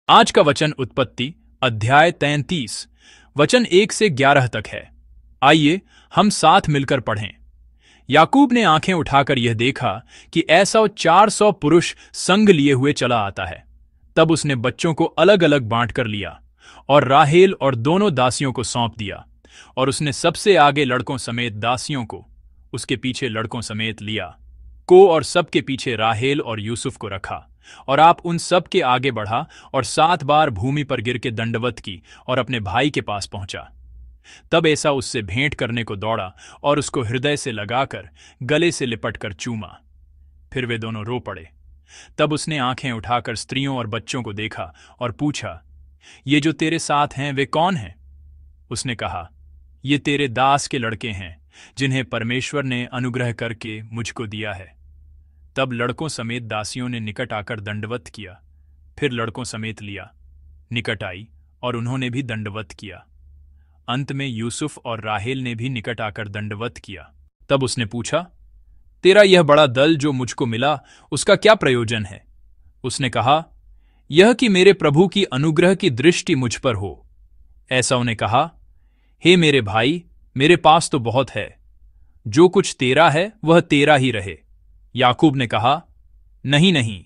आज का वचन उत्पत्ति अध्याय 33 वचन 1 से 11 तक है। आइए हम साथ मिलकर पढ़ें। याकूब ने आंखें उठाकर यह देखा कि एसाव 400 पुरुष संग लिए हुए चला आता है। तब उसने बच्चों को अलग अलग बांट कर लिया और राहेल और दोनों दासियों को सौंप दिया, और उसने सबसे आगे लड़कों समेत दासियों को, उसके पीछे लड़कों समेत लिया को और सबके पीछे राहेल और यूसुफ को रखा। और आप उन सब के आगे बढ़ा और 7 बार भूमि पर गिर के दंडवत की और अपने भाई के पास पहुंचा। तब एसाव उससे भेंट करने को दौड़ा और उसको हृदय से लगाकर गले से लिपटकर चूमा। फिर वे दोनों रो पड़े। तब उसने आंखें उठाकर स्त्रियों और बच्चों को देखा और पूछा, ये जो तेरे साथ हैं वे कौन हैं? उसने कहा, ये तेरे दास के लड़के हैं, जिन्हें परमेश्वर ने अनुग्रह करके मुझको दिया है। तब लड़कों समेत दासियों ने निकट आकर दंडवत किया। फिर लड़कों समेत लिया निकट आई और उन्होंने भी दंडवत किया। अंत में यूसुफ और राहेल ने भी निकट आकर दंडवत किया। तब उसने पूछा, तेरा यह बड़ा दल जो मुझको मिला, उसका क्या प्रयोजन है? उसने कहा, यह कि मेरे प्रभु की अनुग्रह की दृष्टि मुझ पर हो। एसाव ने कहा, हे मेरे भाई, मेरे पास तो बहुत है, जो कुछ तेरा है वह तेरा ही रहे। याकूब ने कहा, नहीं नहीं,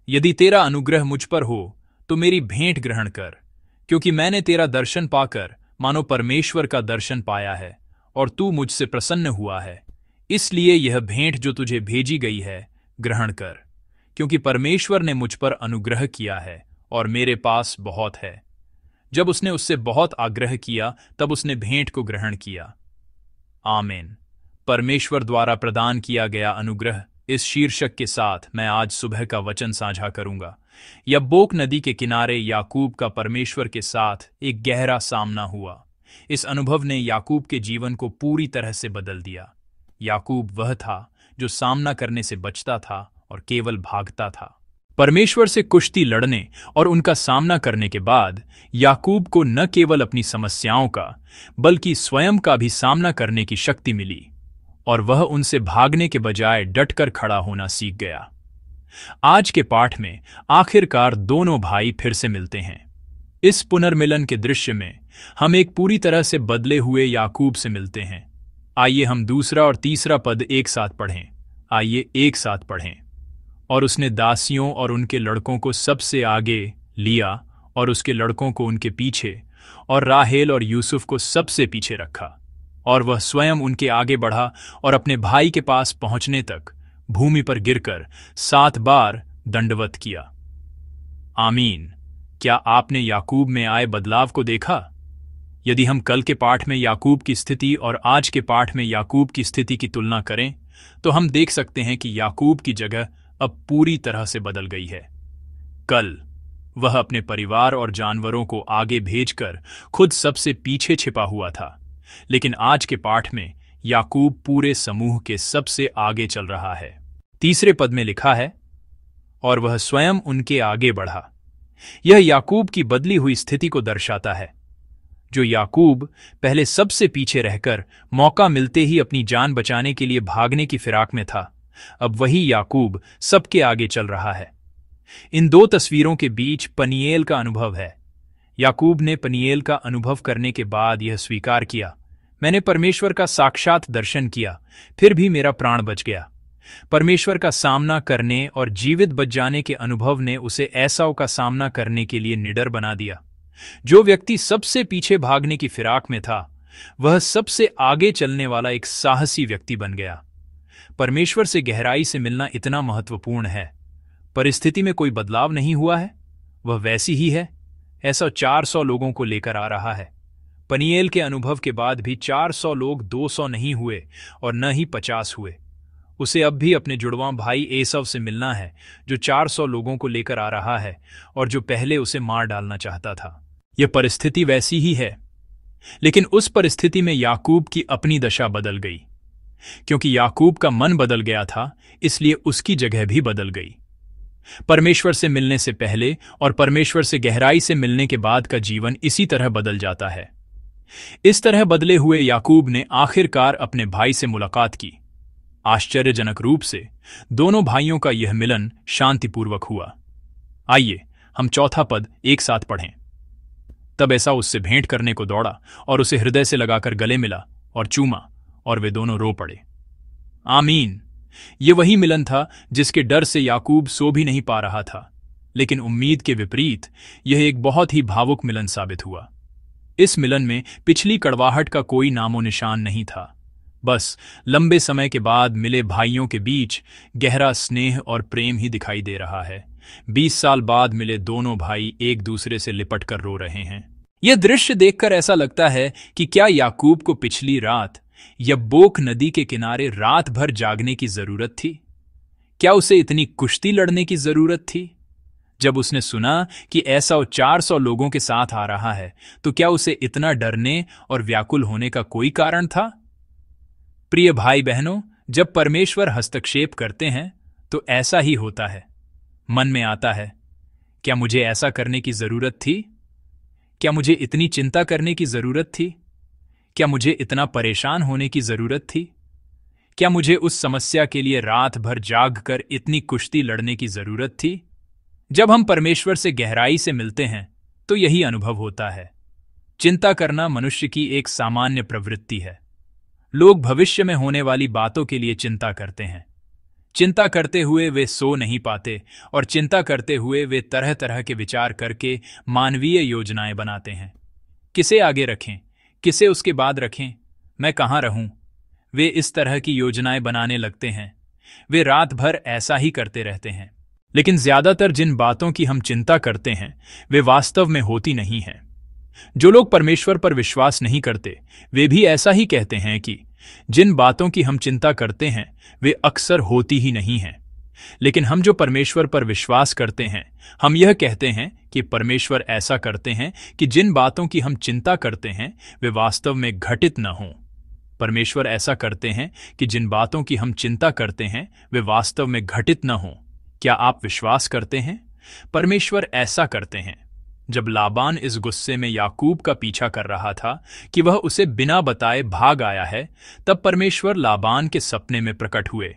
यदि तेरा अनुग्रह मुझ पर हो तो मेरी भेंट ग्रहण कर, क्योंकि मैंने तेरा दर्शन पाकर मानो परमेश्वर का दर्शन पाया है, और तू मुझसे प्रसन्न हुआ है। इसलिए यह भेंट जो तुझे भेजी गई है ग्रहण कर, क्योंकि परमेश्वर ने मुझ पर अनुग्रह किया है और मेरे पास बहुत है। जब उसने उससे बहुत आग्रह किया तब उसने भेंट को ग्रहण किया। आमीन। परमेश्वर द्वारा प्रदान किया गया अनुग्रह, इस शीर्षक के साथ मैं आज सुबह का वचन साझा करूंगा। यब्बोक नदी के किनारे याकूब का परमेश्वर के साथ एक गहरा सामना हुआ। इस अनुभव ने याकूब के जीवन को पूरी तरह से बदल दिया। याकूब वह था जो सामना करने से बचता था और केवल भागता था। परमेश्वर से कुश्ती लड़ने और उनका सामना करने के बाद याकूब को न केवल अपनी समस्याओं का बल्कि स्वयं का भी सामना करने की शक्ति मिली, और वह उनसे भागने के बजाय डटकर खड़ा होना सीख गया। आज के पाठ में आखिरकार दोनों भाई फिर से मिलते हैं। इस पुनर्मिलन के दृश्य में हम एक पूरी तरह से बदले हुए याकूब से मिलते हैं। आइए हम दूसरा और तीसरा पद एक साथ पढ़ें। आइए एक साथ पढ़ें। और उसने दासियों और उनके लड़कों को सबसे आगे लिया और उसके लड़कों को उनके पीछे, और राहेल और यूसुफ को सबसे पीछे रखा। और वह स्वयं उनके आगे बढ़ा और अपने भाई के पास पहुंचने तक भूमि पर गिरकर 7 बार दंडवत किया। आमीन। क्या आपने याकूब में आए बदलाव को देखा? यदि हम कल के पाठ में याकूब की स्थिति और आज के पाठ में याकूब की स्थिति की तुलना करें तो हम देख सकते हैं कि याकूब की जगह अब पूरी तरह से बदल गई है। कल वह अपने परिवार और जानवरों को आगे भेजकर खुद सबसे पीछे छिपा हुआ था, लेकिन आज के पाठ में याकूब पूरे समूह के सबसे आगे चल रहा है। तीसरे पद में लिखा है, और वह स्वयं उनके आगे बढ़ा। यह याकूब की बदली हुई स्थिति को दर्शाता है। जो याकूब पहले सबसे पीछे रहकर मौका मिलते ही अपनी जान बचाने के लिए भागने की फिराक में था, अब वही याकूब सबके आगे चल रहा है। इन दो तस्वीरों के बीच पनीएल का अनुभव है। याकूब ने पनीएल का अनुभव करने के बाद यह स्वीकार किया, मैंने परमेश्वर का साक्षात दर्शन किया, फिर भी मेरा प्राण बच गया। परमेश्वर का सामना करने और जीवित बच जाने के अनुभव ने उसे एसाव का सामना करने के लिए निडर बना दिया। जो व्यक्ति सबसे पीछे भागने की फिराक में था, वह सबसे आगे चलने वाला एक साहसी व्यक्ति बन गया। परमेश्वर से गहराई से मिलना इतना महत्वपूर्ण है। परिस्थिति में कोई बदलाव नहीं हुआ है, वह वैसी ही है। एसाव 400 लोगों को लेकर आ रहा है। पनीएल के अनुभव के बाद भी 400 लोग 200 नहीं हुए और न ही 50 हुए। उसे अब भी अपने जुड़वां भाई एसाव से मिलना है, जो 400 लोगों को लेकर आ रहा है और जो पहले उसे मार डालना चाहता था। यह परिस्थिति वैसी ही है, लेकिन उस परिस्थिति में याकूब की अपनी दशा बदल गई। क्योंकि याकूब का मन बदल गया था, इसलिए उसकी जगह भी बदल गई। परमेश्वर से मिलने से पहले और परमेश्वर से गहराई से मिलने के बाद का जीवन इसी तरह बदल जाता है। इस तरह बदले हुए याकूब ने आखिरकार अपने भाई से मुलाकात की। आश्चर्यजनक रूप से दोनों भाइयों का यह मिलन शांतिपूर्वक हुआ। आइए हम चौथा पद एक साथ पढ़ें। तब एसाव उससे भेंट करने को दौड़ा और उसे हृदय से लगाकर गले मिला और चूमा, और वे दोनों रो पड़े। आमीन। ये वही मिलन था जिसके डर से याकूब सो भी नहीं पा रहा था, लेकिन उम्मीद के विपरीत यह एक बहुत ही भावुक मिलन साबित हुआ। इस मिलन में पिछली कड़वाहट का कोई नामो निशान नहीं था। बस लंबे समय के बाद मिले भाइयों के बीच गहरा स्नेह और प्रेम ही दिखाई दे रहा है। 20 साल बाद मिले दोनों भाई एक दूसरे से लिपट कर रो रहे हैं। यह दृश्य देखकर ऐसा लगता है कि क्या याकूब को पिछली रात यब्बोक नदी के किनारे रात भर जागने की जरूरत थी? क्या उसे इतनी कुश्ती लड़ने की जरूरत थी? जब उसने सुना कि एसाव 400 लोगों के साथ आ रहा है, तो क्या उसे इतना डरने और व्याकुल होने का कोई कारण था? प्रिय भाई बहनों, जब परमेश्वर हस्तक्षेप करते हैं तो ऐसा ही होता है। मन में आता है, क्या मुझे ऐसा करने की जरूरत थी? क्या मुझे इतनी चिंता करने की जरूरत थी? क्या मुझे इतना परेशान होने की जरूरत थी? क्या मुझे उस समस्या के लिए रात भर जाग कर इतनी कुश्ती लड़ने की जरूरत थी? जब हम परमेश्वर से गहराई से मिलते हैं तो यही अनुभव होता है। चिंता करना मनुष्य की एक सामान्य प्रवृत्ति है। लोग भविष्य में होने वाली बातों के लिए चिंता करते हैं। चिंता करते हुए वे सो नहीं पाते और चिंता करते हुए वे तरह तरह के विचार करके मानवीय योजनाएं बनाते हैं। किसे आगे रखें, किसे उसके बाद रखें, मैं कहाँ रहूं? वे इस तरह की योजनाएं बनाने लगते हैं। वे रात भर ऐसा ही करते रहते हैं। लेकिन ज्यादातर जिन बातों की हम चिंता करते हैं वे वास्तव में होती नहीं हैं। जो लोग परमेश्वर पर विश्वास नहीं करते वे भी ऐसा ही कहते हैं कि जिन बातों की हम चिंता करते हैं वे अक्सर होती ही नहीं हैं। लेकिन हम जो परमेश्वर पर विश्वास करते हैं, हम यह कहते हैं कि परमेश्वर ऐसा करते हैं कि जिन बातों की हम चिंता करते हैं वे वास्तव में घटित न हों। परमेश्वर ऐसा करते हैं कि जिन बातों की हम चिंता करते हैं वे वास्तव में घटित न हों। क्या आप विश्वास करते हैं? परमेश्वर ऐसा करते हैं। जब लाबान इस गुस्से में याकूब का पीछा कर रहा था कि वह उसे बिना बताए भाग आया है, तब परमेश्वर लाबान के सपने में प्रकट हुए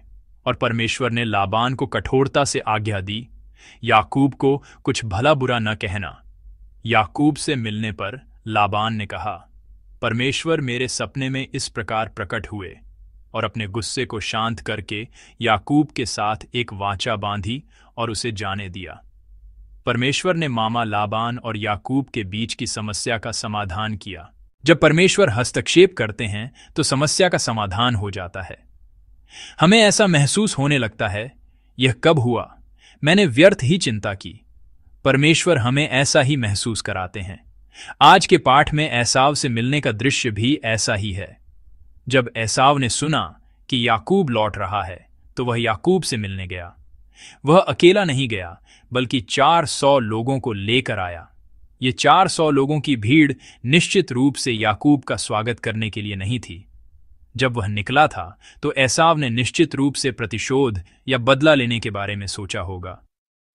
और परमेश्वर ने लाबान को कठोरता से आज्ञा दी, याकूब को कुछ भला बुरा न कहना। याकूब से मिलने पर लाबान ने कहा, परमेश्वर मेरे सपने में इस प्रकार प्रकट हुए, और अपने गुस्से को शांत करके याकूब के साथ एक वाचा बांधी और उसे जाने दिया। परमेश्वर ने मामा लाबान और याकूब के बीच की समस्या का समाधान किया। जब परमेश्वर हस्तक्षेप करते हैं तो समस्या का समाधान हो जाता है। हमें ऐसा महसूस होने लगता है, यह कब हुआ? मैंने व्यर्थ ही चिंता की। परमेश्वर हमें ऐसा ही महसूस कराते हैं। आज के पाठ में एसाव से मिलने का दृश्य भी ऐसा ही है। जब एसाव ने सुना कि याकूब लौट रहा है तो वह याकूब से मिलने गया। वह अकेला नहीं गया बल्कि 400 लोगों को लेकर आया। ये 400 लोगों की भीड़ निश्चित रूप से याकूब का स्वागत करने के लिए नहीं थी। जब वह निकला था तो एसाव ने निश्चित रूप से प्रतिशोध या बदला लेने के बारे में सोचा होगा,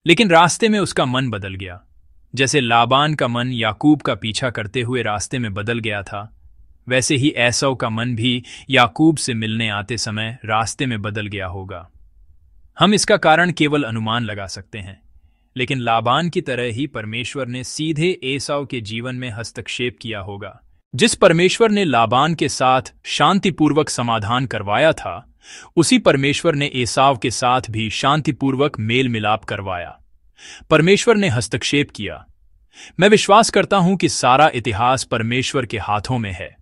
लेकिन रास्ते में उसका मन बदल गया। जैसे लाबान का मन याकूब का पीछा करते हुए रास्ते में बदल गया था, वैसे ही एसाव का मन भी याकूब से मिलने आते समय रास्ते में बदल गया होगा। हम इसका कारण केवल अनुमान लगा सकते हैं, लेकिन लाबान की तरह ही परमेश्वर ने सीधे एसाव के जीवन में हस्तक्षेप किया होगा। जिस परमेश्वर ने लाबान के साथ शांतिपूर्वक समाधान करवाया था, उसी परमेश्वर ने एसाव के साथ भी शांतिपूर्वक मेल मिलाप करवाया। परमेश्वर ने हस्तक्षेप किया। मैं विश्वास करता हूं कि सारा इतिहास परमेश्वर के हाथों में है।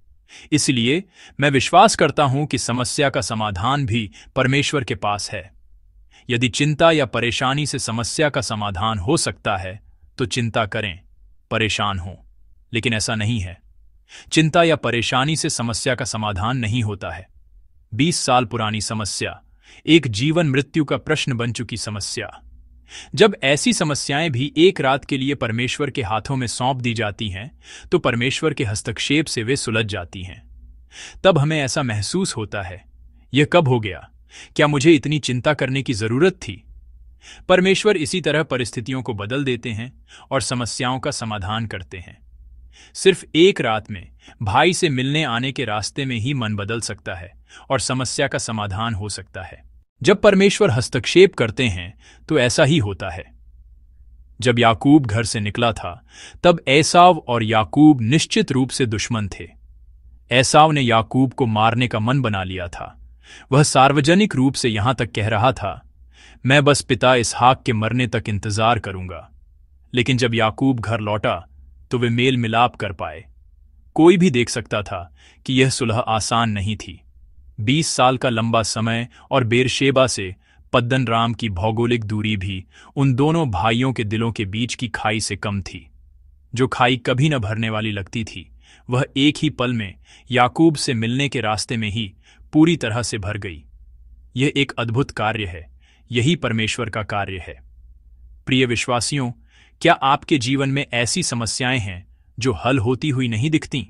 इसलिए मैं विश्वास करता हूं कि समस्या का समाधान भी परमेश्वर के पास है। यदि चिंता या परेशानी से समस्या का समाधान हो सकता है तो चिंता करें, परेशान हो, लेकिन ऐसा नहीं है। चिंता या परेशानी से समस्या का समाधान नहीं होता है। 20 साल पुरानी समस्या एक जीवन मृत्यु का प्रश्न बन चुकी समस्या। जब ऐसी समस्याएं भी एक रात के लिए परमेश्वर के हाथों में सौंप दी जाती हैं तो परमेश्वर के हस्तक्षेप से वे सुलझ जाती हैं। तब हमें ऐसा महसूस होता है, यह कब हो गया? क्या मुझे इतनी चिंता करने की जरूरत थी? परमेश्वर इसी तरह परिस्थितियों को बदल देते हैं और समस्याओं का समाधान करते हैं। सिर्फ एक रात में भाई से मिलने आने के रास्ते में ही मन बदल सकता है और समस्या का समाधान हो सकता है। जब परमेश्वर हस्तक्षेप करते हैं तो ऐसा ही होता है। जब याकूब घर से निकला था तब एसाव और याकूब निश्चित रूप से दुश्मन थे। एसाव ने याकूब को मारने का मन बना लिया था। वह सार्वजनिक रूप से यहां तक कह रहा था, मैं बस पिता इसहाक के मरने तक इंतजार करूंगा। लेकिन जब याकूब घर लौटा तो वे मेल मिलाप कर पाए। कोई भी देख सकता था कि यह सुलह आसान नहीं थी। 20 साल का लंबा समय और बेरशेबा से पद्दनराम की भौगोलिक दूरी भी उन दोनों भाइयों के दिलों के बीच की खाई से कम थी। जो खाई कभी न भरने वाली लगती थी, वह एक ही पल में याकूब से मिलने के रास्ते में ही पूरी तरह से भर गई। यह एक अद्भुत कार्य है। यही परमेश्वर का कार्य है। प्रिय विश्वासियों, क्या आपके जीवन में ऐसी समस्याएं हैं जो हल होती हुई नहीं दिखती?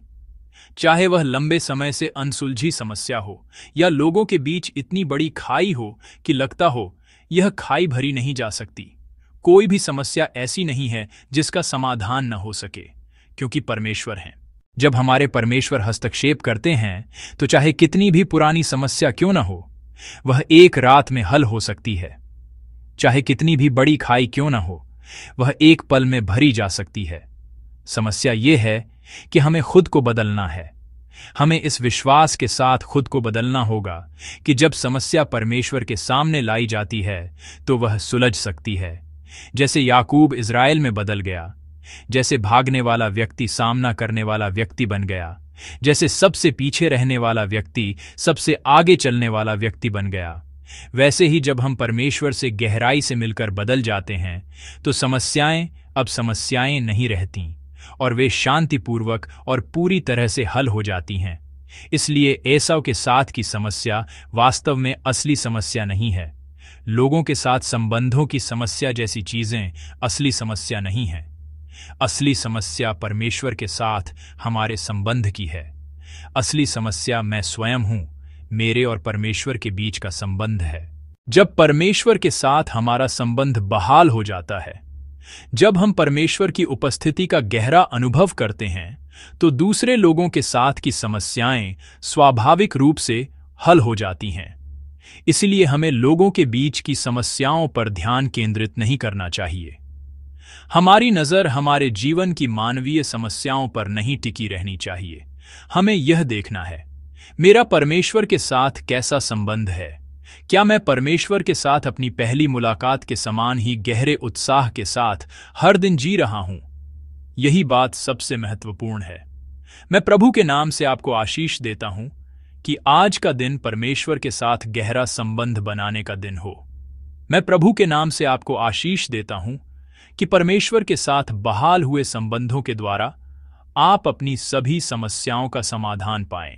चाहे वह लंबे समय से अनसुलझी समस्या हो या लोगों के बीच इतनी बड़ी खाई हो कि लगता हो यह खाई भरी नहीं जा सकती। कोई भी समस्या ऐसी नहीं है जिसका समाधान न हो सके, क्योंकि परमेश्वर हैं। जब हमारे परमेश्वर हस्तक्षेप करते हैं तो चाहे कितनी भी पुरानी समस्या क्यों न हो, वह एक रात में हल हो सकती है। चाहे कितनी भी बड़ी खाई क्यों न हो, वह एक पल में भरी जा सकती है। समस्या यह है कि हमें खुद को बदलना है। हमें इस विश्वास के साथ खुद को बदलना होगा कि जब समस्या परमेश्वर के सामने लाई जाती है तो वह सुलझ सकती है। जैसे याकूब इज़राइल में बदल गया, जैसे भागने वाला व्यक्ति सामना करने वाला व्यक्ति बन गया, जैसे सबसे पीछे रहने वाला व्यक्ति सबसे आगे चलने वाला व्यक्ति बन गया, वैसे ही जब हम परमेश्वर से गहराई से मिलकर बदल जाते हैं तो समस्याएं अब समस्याएं नहीं रहती और वे शांतिपूर्वक और पूरी तरह से हल हो जाती हैं। इसलिए एसाव के साथ की समस्या वास्तव में असली समस्या नहीं है। लोगों के साथ संबंधों की समस्या जैसी चीजें असली समस्या नहीं है। असली समस्या परमेश्वर के साथ हमारे संबंध की है। असली समस्या मैं स्वयं हूं, मेरे और परमेश्वर के बीच का संबंध है। जब परमेश्वर के साथ हमारा संबंध बहाल हो जाता है, जब हम परमेश्वर की उपस्थिति का गहरा अनुभव करते हैं, तो दूसरे लोगों के साथ की समस्याएं स्वाभाविक रूप से हल हो जाती हैं। इसलिए हमें लोगों के बीच की समस्याओं पर ध्यान केंद्रित नहीं करना चाहिए। हमारी नजर हमारे जीवन की मानवीय समस्याओं पर नहीं टिकी रहनी चाहिए। हमें यह देखना है, मेरा परमेश्वर के साथ कैसा संबंध है। क्या मैं परमेश्वर के साथ अपनी पहली मुलाकात के समान ही गहरे उत्साह के साथ हर दिन जी रहा हूं? यही बात सबसे महत्वपूर्ण है। मैं प्रभु के नाम से आपको आशीष देता हूं कि आज का दिन परमेश्वर के साथ गहरा संबंध बनाने का दिन हो। मैं प्रभु के नाम से आपको आशीष देता हूं कि परमेश्वर के साथ बहाल हुए संबंधों के द्वारा आप अपनी सभी समस्याओं का समाधान पाएं।